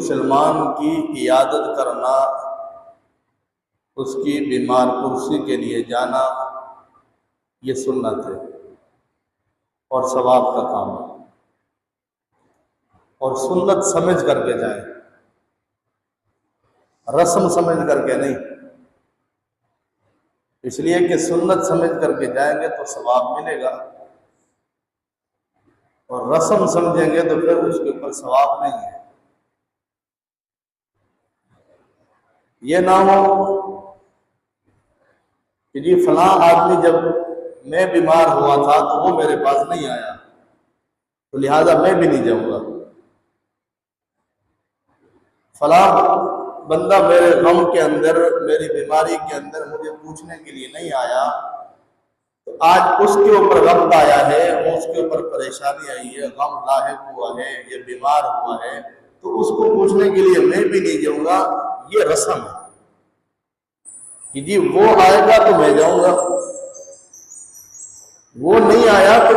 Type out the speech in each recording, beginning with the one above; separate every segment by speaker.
Speaker 1: مسلمان کی عیادت کرنا، اس کی بیمار پرسی کے لیے جانا، یہ سنت ہے اور ثواب کا کام ہے، اور سنت سمجھ کر کے جائیں، رسم سمجھ کر کے نہیں، اس لیے کہ سنت سمجھ کر کے جائیں گے تو ثواب ملے گا، اور رسم سمجھیں گے تو پھر اس کے اوپر ثواب نہیں ہے۔ یہ نہ ہو کہ جی فلاں آدمی جب میں بیمار ہوا تھا تو وہ میرے پاس نہیں آیا تو لہذا میں بھی نہیں جاؤں گا، فلاں بندہ میرے غم کے اندر، میری بیماری کے اندر مجھے پوچھنے کے لیے نہیں آیا تو آج اس کے اوپر غم آیا ہے، اس کے اوپر پریشانی آئی ہے، غم لاحق ہوا ہے، یہ بیمار ہوا ہے، تو اس کو پوچھنے کے لیے میں بھی نہیں جاؤں گا، یہ رسم ہے کہ جی وہ آئے گا تو میں جاؤں گا، وہ نہیں آیا تو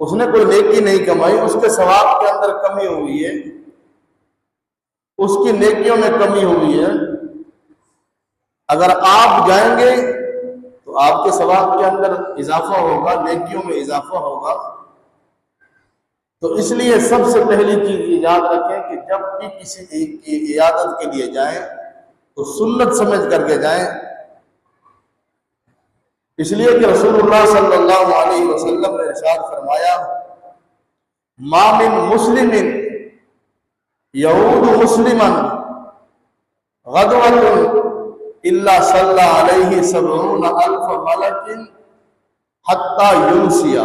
Speaker 1: اس نے کوئی نیکی نہیں کمائی، اس کے ثواب کے اندر کمی ہوئی ہے، اس کی نیکیوں میں کمی ہوئی ہے۔ اگر آپ جائیں گے تو آپ کے ثواب کے اندر اضافہ ہوگا، نیکیوں میں اضافہ ہوگا۔ تو اس لیے سب سے پہلی چیز یہ یاد رکھیں کہ جب بھی کسی کی عیادت کے لیے جائیں تو سنت سمجھ کر کے جائیں، اس لیے کہ رسول اللہ صلی اللہ علیہ وسلم نے ارشاد فرمایا، ما من مسلم یعود مسلما غدوۃ الا صلی علیہ 70,000 ملک حتی یمسی،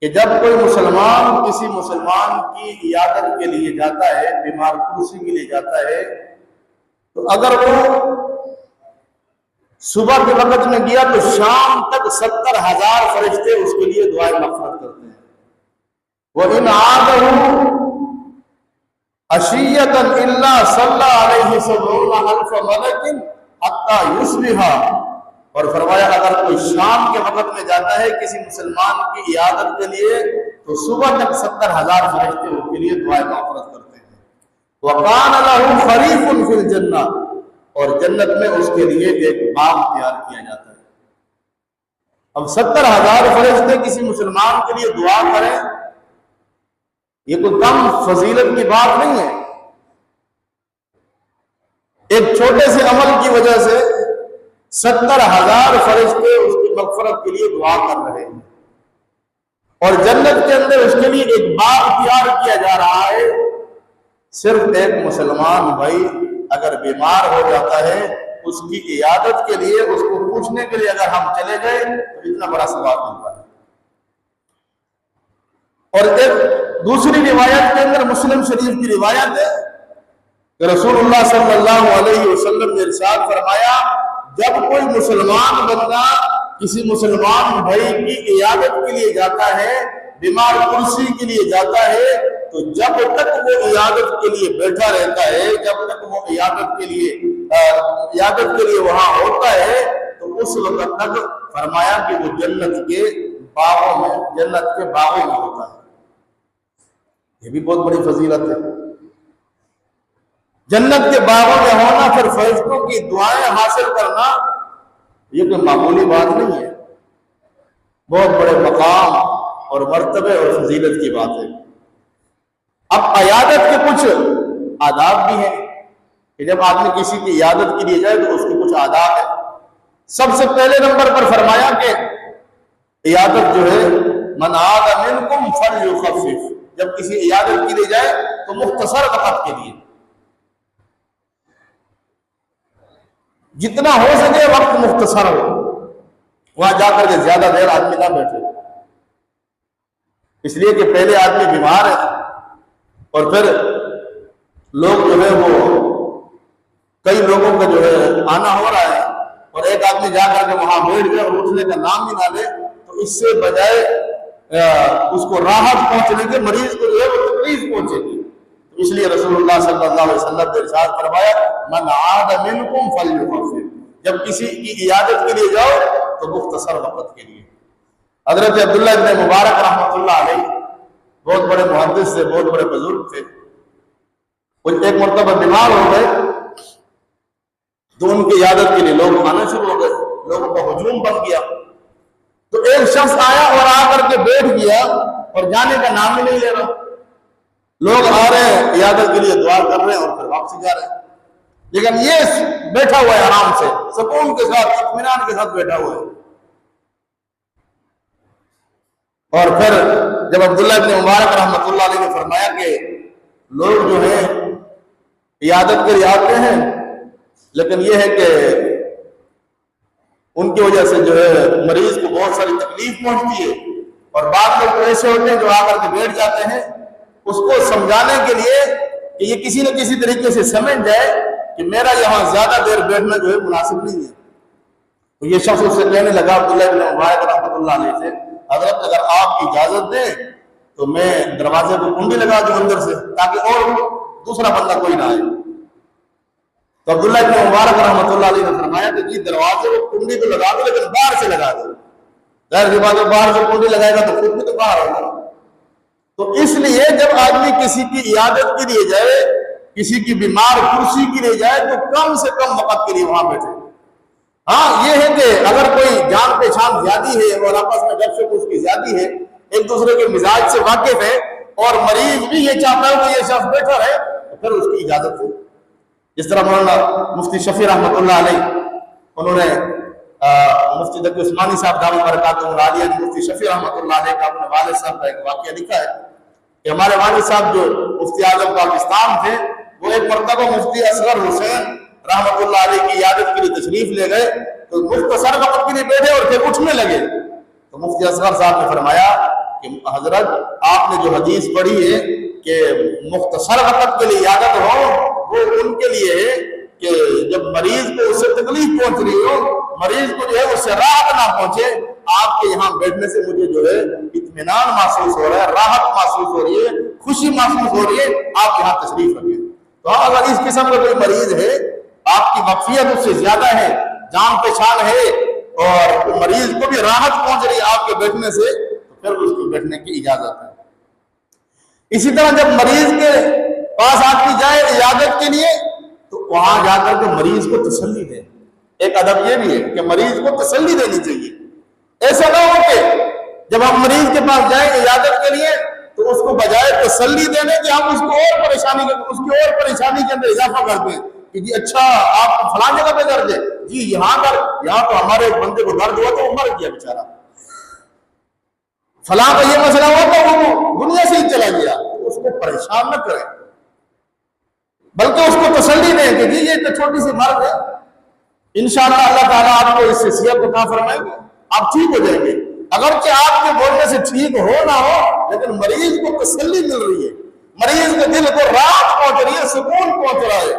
Speaker 1: کہ جب کوئی مسلمان کسی مسلمان کی عیادت کے لیے جاتا ہے، بیمار پرسی کے لیے جاتا ہے، تو اگر وہ صبح کے وقت میں گیا تو شام تک 70,000 فرشتے اس کے لیے دعائیں مغفرت کرتے ہیں۔ وَإِنْ عَادَهُ عَشِيَّةً إِلَّا صَلَّى عَلَيْهِ 70,000 مَلَكٍ حَتَّى يُصْبِحَ، اور فرمایا اگر کوئی شام کے وقت میں جاتا ہے کسی مسلمان کی عیادت کے لیے تو صبح تک 70,000 فرشتے اس کے لیے دعائیں مغفرت کرتے ہیں۔ وَقَانَ لَهُ خَرِيفٌ فِي الْجَنَّةِ، اور جنت میں اس کے لیے ایک باغ تیار کیا جاتا ہے۔ اب 70,000 فرشتے کسی مسلمان کے لیے دعا کریں، یہ کوئی کم فضیلت کی بات نہیں ہے۔ ایک چھوٹے سے عمل کی وجہ سے 70,000 فرشتے اس کی مغفرت کے لیے دعا کر رہے ہیں، اور جنت کے اندر اس کے لیے ایک باغ تیار کیا جا رہا ہے۔ صرف ایک مسلمان بھائی اگر بیمار ہو جاتا ہے، اس کی عیادت کے لیے، اس کو پوچھنے کے لیے اگر ہم چلے گئے تو اتنا بڑا ثواب ملتا ہے۔ اور ایک دوسری روایت کے اندر، مسلم شریف کی روایت ہے کہ رسول اللہ صلی اللہ علیہ وسلم نے ارشاد فرمایا، جب کوئی مسلمان بندہ کسی مسلمان بھائی کی عیادت کے لیے جاتا ہے، بیمار پرسی کے لیے جاتا ہے، تو جب تک وہ عیادت کے لیے بیٹھا رہتا ہے، جب تک وہ عیادت کے لیے وہاں ہوتا ہے، تو اس وقت تک فرمایا کہ وہ جنت کے باغوں میں ہوتا ہے۔ یہ بھی بہت بڑی فضیلت ہے، جنت کے باغوں میں ہونا، پھر فرشتوں کی دعائیں حاصل کرنا، یہ کوئی معمولی بات نہیں ہے، بہت بڑے مقام اور مرتبے اور فضیلت کی بات ہے۔ اب عیادت کے کچھ آداب بھی ہیں کہ جب آدمی کسی کی عیادت کے لیے جائے تو اس کے کچھ آداب ہیں۔ سب سے پہلے نمبر پر فرمایا کہ عیادت جو ہے، من عاد منکم فلیخفف، جب کسی عیادت کے لیے جائے تو مختصر وقت کے لیے، جتنا ہو سکے وقت مختصر ہو، وہاں جا کر کے زیادہ دیر آدمی نہ بیٹھے، اس لیے کہ پہلے آدمی بیمار ہے اور پھر لوگ جو ہے وہ کئی لوگوں کا جو ہے آنا ہو رہا ہے، اور ایک آدمی جا کر کے وہاں بیٹھ گیا اور اٹھنے کا نام ہی نہ لے، تو اس سے بجائے اس کو راحت پہنچنے کے، مریض کو جو ہے وہ تکلیف پہنچے گی۔ اس لیے رسول اللہ صلی اللہ علیہ وسلم نے ارشاد فرمایا، من عاد منکم فلیخفف، جب کسی کی عیادت کے لیے جاؤ تو مختصر وقت کے لیے۔ حضرت عبداللہ ابن مبارک رحمۃ اللہ علیہ بہت بڑے محدث تھے، بہت بڑے بزرگ تھے. وہ ایک مرتبہ بیمار ہو گئے تو ان کی عیادت کے لیے لوگ آنا شروع ہو گئے، لوگوں کا ہجوم بن گیا. تو ایک شخص آیا اور آ کر کے بیٹھ گیا اور جانے کا نام ہی نہیں لے رہا. لوگ آ رہے ہیں عیادت کے لیے، دعا کر رہے ہیں اور پھر واپسی جا رہے ہیں، لیکن یہ بیٹھا ہوا ہے آرام سے، سکون کے ساتھ، اطمینان کے ساتھ بیٹھا ہوا ہے. اور پھر جب عبداللہ ابن مبارک رحمۃ اللہ علیہ نے فرمایا کہ لوگ جو ہیں عیادت کے لیے آتے ہیں، لیکن یہ ہے کہ ان کی وجہ سے جو ہے مریض کو بہت ساری تکلیف پہنچتی ہے، اور بعض لوگ ایسے ہوتے ہیں جو آ کر کے بیٹھ جاتے ہیں، اس کو سمجھانے کے لیے کہ یہ کسی نہ کسی طریقے سے سمجھ جائے کہ میرا یہاں زیادہ دیر بیٹھنا جو ہے مناسب نہیں ہے. تو یہ شخص اس سے کہنے لگا عبداللہ ابن مبارک رحمۃ اللہ علیہ سے، حضرت اگر آپ کی اجازت دیں تو میں دروازے کو کنڈی لگا دوں اندر سے، تاکہ اور دوسرا بندہ کوئی نہ آئے. تو عبداللہ ابن مبارک رحمۃ اللہ علیہ نے فرمایا کہ جی دروازے کو کنڈی تو لگا دو، لیکن باہر سے لگا دو. ظاہر سی بات ہے باہر سے کنڈی لگائے گا تو خود بھی تو باہر ہوگا. تو اس لیے جب آدمی کسی کی عیادت کے لیے جائے، کسی کی بیمار کرسی کے لیے جائے، تو کم سے کم وقت کے لیے وہاں بیٹھے. ہاں یہ ہے کہ اگر کوئی جان پہچان زیادی ہے اور آپس میں گپ شپ اس کی زیادی ہے، ایک دوسرے کے مزاج سے واقف ہے، اور مریض بھی یہ چاہتا ہے کہ یہ شخص بیٹھا رہے، تو پھر اس کی اجازت ہے. جس طرح مولانا مفتی شفیع رحمۃ اللہ علیہ، انہوں نے مفتی تقی عثمانی صاحب دامت برکاتہ العالیہ نے مفتی شفیع رحمۃ اللہ علیہ کا اپنے والد صاحب کا ایک واقعہ لکھا ہے کہ ہمارے والد صاحب جو مفتی اعظم پاکستان تھے، وہ ایک مرتبہ مفتی اصغر حسین رحمۃ اللہ علیہ کی عیادت کے لیے تشریف لے گئے، تو مختصر وقت کے لیے بیٹھے اور پھر اٹھنے لگے. تو مفتی اصغر صاحب نے فرمایا کہ حضرت آپ نے جو حدیث پڑھی ہے کہ مختصر وقت کے لیے عیادت ہو، وہ ان کے لیے ہے کہ جب مریض کو اس سے تکلیف پہنچ رہی ہو، مریض کو جو ہے اس سے راحت نہ پہنچے. آپ کے یہاں بیٹھنے سے مجھے جو ہے اطمینان محسوس ہو رہا ہے، راحت محسوس ہو رہی ہے، خوشی محسوس ہو رہی ہے، آپ یہاں تشریف رکھیں. تو اگر اس قسم کا کوئی مریض ہے، آپ کی مغفیت اس سے زیادہ ہے، جان پہچان ہے، اور مریض کو بھی راحت پہنچ رہی ہے آپ کے بیٹھنے سے، تو پھر اس کو بیٹھنے کی اجازت ہے. اسی طرح جب مریض کے پاس آدمی جائے عیادت کے لیے، تو وہاں جا کر کے مریض کو تسلی دے. ایک ادب یہ بھی ہے کہ مریض کو تسلی دینی چاہیے. ایسا نہ ہو کہ جب ہم مریض کے پاس جائیں عیادت کے لیے تو اس کو بجائے تسلی دینے کہ ہم اس کی اور پریشانی کے اندر اضافہ کر دیں کہ جی اچھا آپ کو فلاں جگہ پہ درد ہے، جی یہاں تو ہمارے ایک بندے کو درد ہوا تو وہ مر گیا بیچارہ، فلاں کا یہ مسئلہ ہوا تو وہ دنیا سے ہی چلا گیا. اس کو پریشان نہ کریں، بلکہ اس کو تسلی دیں کہ جی یہ تو چھوٹی سی مرض ہے، انشاءاللہ اللہ تعالیٰ آپ کو اس سے صحت عطا فرمائیں گے، آپ ٹھیک ہو جائیں گے. اگرچہ آپ کے بولنے سے ٹھیک ہو نہ ہو، لیکن مریض کو تسلی مل رہی ہے، مریض کے دل کو راحت پہنچ رہی ہے، سکون پہنچ رہا ہے.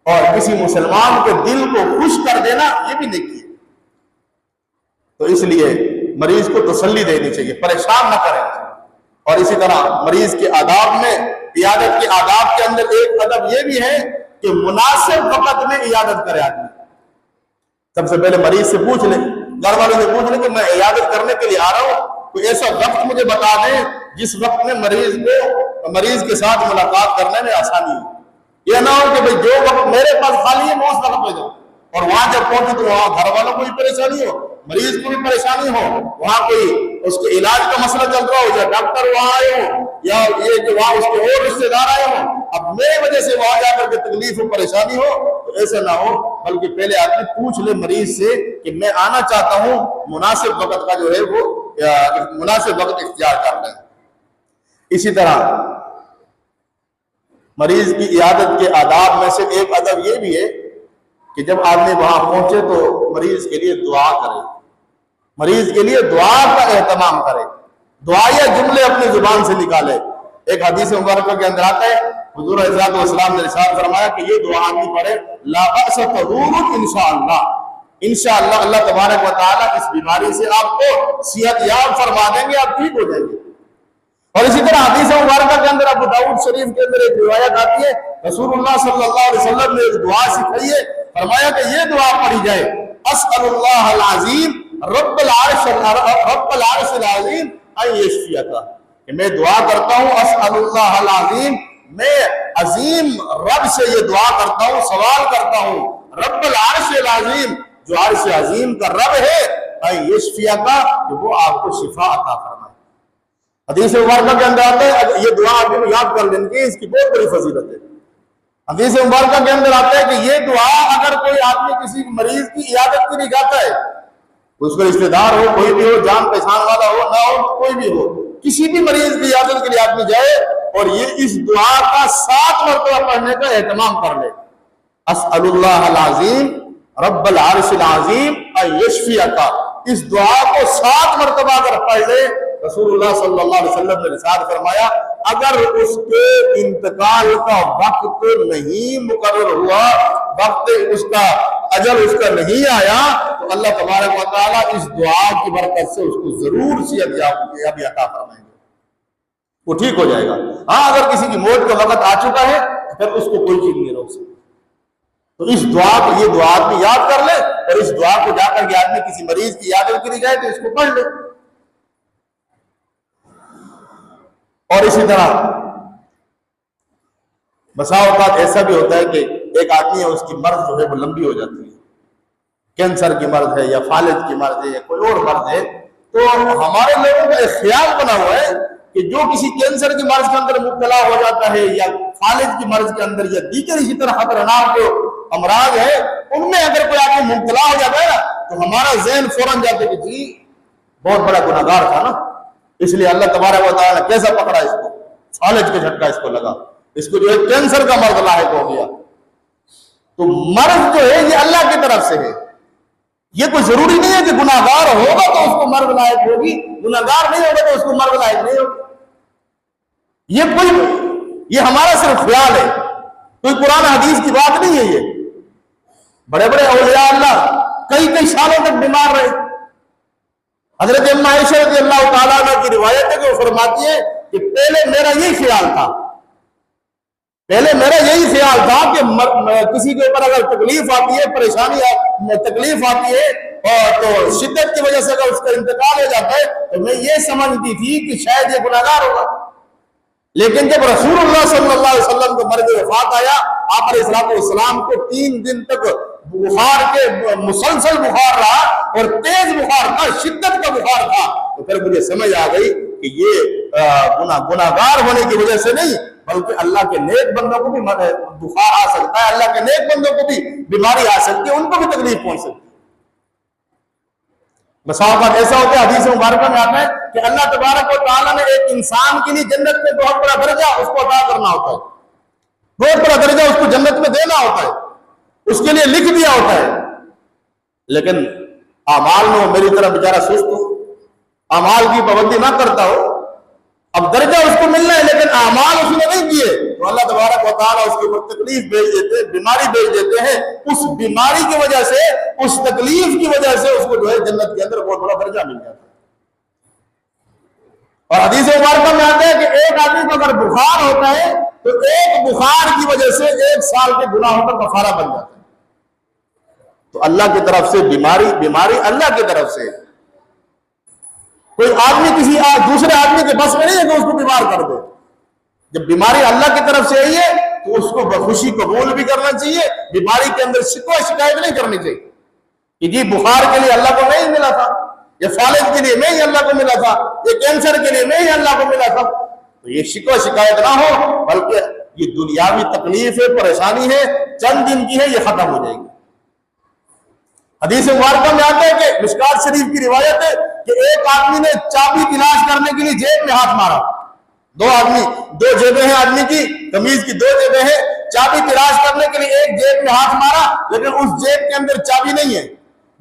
Speaker 1: اور کسی مسلمان کے دل کو خوش کر دینا یہ بھی نیکی ہے. تو اس لیے مریض کو تسلی دینی چاہیے، پریشان نہ کریں. اور اسی طرح مریض کے آداب میں، عیادت کے آداب کے اندر ایک ادب یہ بھی ہے کہ مناسب وقت میں عیادت کرے آدمی. سب سے پہلے مریض سے پوچھ لیں، گھر والوں سے پوچھ لیں کہ میں عیادت کرنے کے لیے آ رہا ہوں، کوئی ایسا وقت مجھے بتا دیں جس وقت میں مریض کے ساتھ ملاقات کرنے میں آسانی ہو. یہ نہ ہو کہ بھئی جو وقت میرے پاس خالی ہے میں اس وقت پہ جاؤں، اور وہاں جب پہنچے تو وہاں گھر والوں کو بھی پریشانی ہو، مریض کو بھی پریشانی ہو، وہاں کوئی اس کے علاج کا مسئلہ چل رہا ہو، یا ڈاکٹر وہاں آئے ہوں، یا یہ کہ وہاں اس کے اور رشتے دار آئے ہوں، اب میرے وجہ سے وہاں جا کر کے تکلیف و پریشانی ہو، تو ایسا نہ ہو. بلکہ پہلے آدمی پوچھ لے مریض سے کہ میں آنا چاہتا ہوں، مناسب وقت کا جو ہے وہ مناسب وقت اختیار کر لیں. اسی طرح مریض کی عیادت کے آداب میں سے ایک ادب یہ بھی ہے کہ جب آدمی وہاں پہنچے تو مریض کے لیے دعا کرے، مریض کے لیے دعا کا اہتمام کرے، دعائیہ جملے اپنی زبان سے نکالے. ایک حدیث مبارکہ کے اندر آتا ہے، حضور علیہ السلام نے ارشاد فرمایا کہ یہ دعا آدمی پڑھے، لا بأس طہور انشاءاللہ، انشاءاللہ اللہ تبارک و تعالیٰ اس بیماری سے آپ کو صحت یاب فرما دیں گے، آپ ٹھیک ہو جائیں گے. اور اسی طرح حدیث مبارکہ کے اندر ابو داؤد شریف کے اندر ایک روایت آتی ہے، رسول اللہ صلی اللہ علیہ وسلم نے ایک دعا سکھائی ہے، فرمایا کہ یہ دعا پڑھی جائے، اسأل اللہ العظیم رب العرش العظیم ان یشفیک، کہ میں دعا کرتا ہوں اسأل اللہ العظیم، میں عظیم رب سے یہ دعا کرتا ہوں، سوال کرتا ہوں، رب العرش العظیم، جو عرش عظیم کا رب ہے، ان یشفیکا، کہ وہ آپ کو شفا عطا فرمائے۔ حدیث مبارکہ کے اندر آتا ہے، یہ دعا آپ کو یاد کر لیں گے، اس کی بہت بڑی فضیلت ہے۔ حدیث مبارکہ کے اندر آتا ہے کہ یہ دعا اگر کوئی آدمی کسی مریض کی عیادت کے لیے جاتا ہے، اس کا رشتہ دار ہو، کوئی بھی ہو، جان پہچان والا ہو نہ ہو، کوئی بھی ہو، کسی بھی مریض کی عیادت کے لیے آدمی جائے اور یہ اس دعا کا 7 مرتبہ پڑھنے کا اہتمام کر لے، اسأل اللہ العظیم رب العرش العظیم ان یشفیکا، اس دعا کو 7 مرتبہ اگر پڑھ لے، رسول اللہ صلی اللہ علیہ وسلم نے ارشاد فرمایا اگر اس کے انتقال کا وقت نہیں مقرر ہوا، وقت اس کا اجل اس کا نہیں آیا، تو اللہ تبارک و تعالیٰ اس دعا کی برکت سے اس کو ضرور صحت یابی عطا فرمائیں گے، وہ ٹھیک ہو جائے گا۔ ہاں اگر کسی کی موت کا وقت آ چکا ہے پھر اس کو کوئی چیز نہیں روک سکتی۔ تو اس دعا کو، یہ دعا آدمی یاد کر لے اور اس دعا کو جا کر کے آدمی کسی مریض کی عیادت کے لیے جائے تو اس کو پڑھ لے۔ اور اسی طرح بسا اوقات ایسا بھی ہوتا ہے کہ ایک آدمی ہے، اس کی مرض جو ہے وہ لمبی ہو جاتی ہے، کینسر کی مرض ہے یا فالج کی مرض ہے یا کوئی اور مرض ہے، تو ہمارے لوگوں کا ایک خیال بنا ہوا ہے کہ جو کسی کینسر کی مرض کے اندر مبتلا ہو جاتا ہے یا فالج کی مرض کے اندر یا دیگر اسی طرح خطرناک جو امراض ہے ان میں اگر کوئی آدمی مبتلا ہو جاتا ہے نا تو ہمارا ذہن فوراً جاتا ہے کہ جی بہت بڑا گناہگار تھا نا، اس لیے اللہ تبارک و تعالیٰ نے کیسا پکڑا اس کو، فالج کا جھٹکا اس کو لگا، اس کو جو ہے کینسر کا مرض لاحق ہو گیا۔ تو مرض جو ہے یہ اللہ کی طرف سے ہے، یہ کوئی ضروری نہیں ہے کہ گناہگار ہوگا تو اس کو مرض لاحق ہوگی، گناہگار نہیں ہوگا تو اس کو مرض لاحق نہیں ہوگی۔ یہ ہمارا صرف خیال ہے، کوئی قرآن حدیث کی بات نہیں ہے۔ یہ بڑے بڑے اولیاء اللہ کئی سالوں تک بیمار رہے۔ حضرت ام عائشہ رضی اللہ تعالیٰ عنہ کی روایت ہے کہ وہ فرماتی ہے کہ پہلے میرا یہی خیال تھا کہ کسی کے اوپر اگر تکلیف آتی ہے، پریشانی تکلیف آتی ہے اور تو شدت کی وجہ سے اگر اس کا انتقال ہو جاتا ہے تو میں یہ سمجھتی تھی کہ شاید یہ گناہگار ہوگا، لیکن جب رسول اللہ صلی اللہ علیہ وسلم کو مرض وفات آیا، آپ علیہ السلام کو 3 دن تک بخار کے مسلسل بخار رہا اور تیز بخار تھا، شدت کا بخار تھا، تو پھر مجھے سمجھ آ گئی کہ یہ گناہگار ہونے کی وجہ سے نہیں بلکہ اللہ کے نیک بندوں کو بھی بخار آ سکتا ہے، اللہ کے نیک بندوں کو بھی بیماری آ سکتی ہے، ان کو بھی تکلیف پہنچ سکتی ہے۔ بس اوقات ایسا ہوتا ہے، حدیث مبارکہ میں آتا ہے کہ اللہ تبارک و تعالیٰ نے ایک انسان کے لیے جنت میں بہت بڑا درجہ اس کو عطا کرنا ہوتا ہے، بہت بڑا درجہ اس کو جنت میں دینا ہوتا ہے، اس کے لیے لکھ دیا ہوتا ہے، لیکن اعمال میں وہ میری طرح بیچارہ سست ہو، اعمال کی پابندی نہ کرتا ہو، اب درجہ اس کو ملنا ہے لیکن اعمال اس نے نہیں کیے، تو اللہ تبارک و تعالیٰ اس کے اوپر تکلیف بھیج دیتے ہیں، بیماری بھیج دیتے ہیں، اس بیماری کی وجہ سے، اس تکلیف کی وجہ سے اس کو جو ہے جنت کے اندر بہت بڑا درجہ مل جاتا ہے۔ اور حدیث مبارکہ میں آتا ہے کہ ایک آدمی کو اگر بخار ہوتا ہے تو ایک بخار کی وجہ سے 1 سال کے گناہوں کا کفارہ بن جاتا ہے۔ تو اللہ کی طرف سے بیماری اللہ کی طرف سے، کوئی آدمی کسی دوسرے آدمی کے بس میں نہیں ہے کہ اس کو بیمار کر دے۔ جب بیماری اللہ کی طرف سے آئی ہے تو اس کو بخوشی قبول بھی کرنا چاہیے، بیماری کے اندر شکایت نہیں کرنی چاہیے کہ جی بخار کے لیے اللہ کو نہیں ملا تھا، یہ فالج کے لیے نہیں اللہ کو ملا تھا، یہ کینسر کے لیے نہیں اللہ کو ملا تھا۔ تو یہ شکایت نہ ہو بلکہ یہ دنیاوی تکلیف ہے، پریشانی ہے، چند دن کی ہے، یہ ختم ہو جائے گی۔ حدیث مبارکہ میں آتا ہے کہ مشکات شریف کی روایت ہے کہ ایک آدمی نے چابی تلاش کرنے کے لیے جیب میں ہاتھ مارا، 2 جیبیں ہیں آدمی کی، قمیض کی 2 جیبیں ہیں، چابی تلاش کرنے کے لیے ایک جیب میں ہاتھ مارا لیکن اس جیب کے اندر چابی نہیں ہے،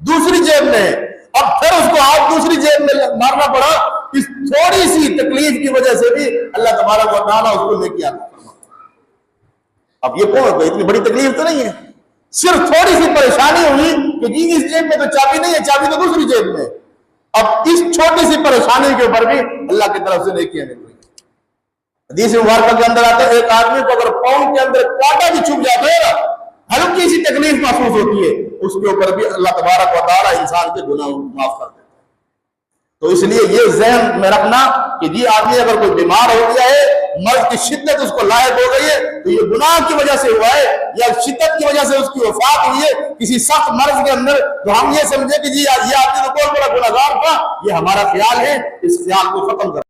Speaker 1: دوسری جیب میں ہے، اب پھر اس کو ہاتھ دوسری جیب میں مارنا پڑا، اس تھوڑی سی تکلیف کی وجہ سے بھی اللہ تبارک و تعالیٰ اس کو نیکی عطا فرماتا ہے۔ اب یہ کون ہے؟ اتنی بڑی تکلیف تو نہیں ہے، صرف تھوڑی سی پریشانی ہوئی کہ جی اس جیب میں تو چابی نہیں ہے، چابی تو دوسری جیب میں ہے، اب اس چھوٹی سی پریشانی کے اوپر بھی اللہ کی طرف سے نیکیاں مل رہی ہیں۔ حدیث مبارکہ کے اندر آتا ہے ایک آدمی کو اگر پاؤں کے اندر کانٹا بھی چھپ جاتا ہے نا، ہلکی سی تکلیف محسوس ہوتی ہے، اس کے اوپر بھی اللہ تبارک و تعالیٰ انسان کے گناہ معاف کر دیتا ہے۔ تو اس لیے یہ ذہن میں رکھنا کہ یہ آدمی اگر کوئی بیمار ہو گیا ہے، مرض کی شدت اس کو لاحق ہو گئی ہے، تو یہ گناہ کی وجہ سے ہوا ہے یا شدت کی وجہ سے اس کی وفات ہوئی ہے کسی سخت مرض کے اندر، تو ہم یہ سمجھے کہ جی یہ آدمی تو بہت بڑا گنہگار تھا، یہ ہمارا خیال ہے، اس خیال کو ختم کر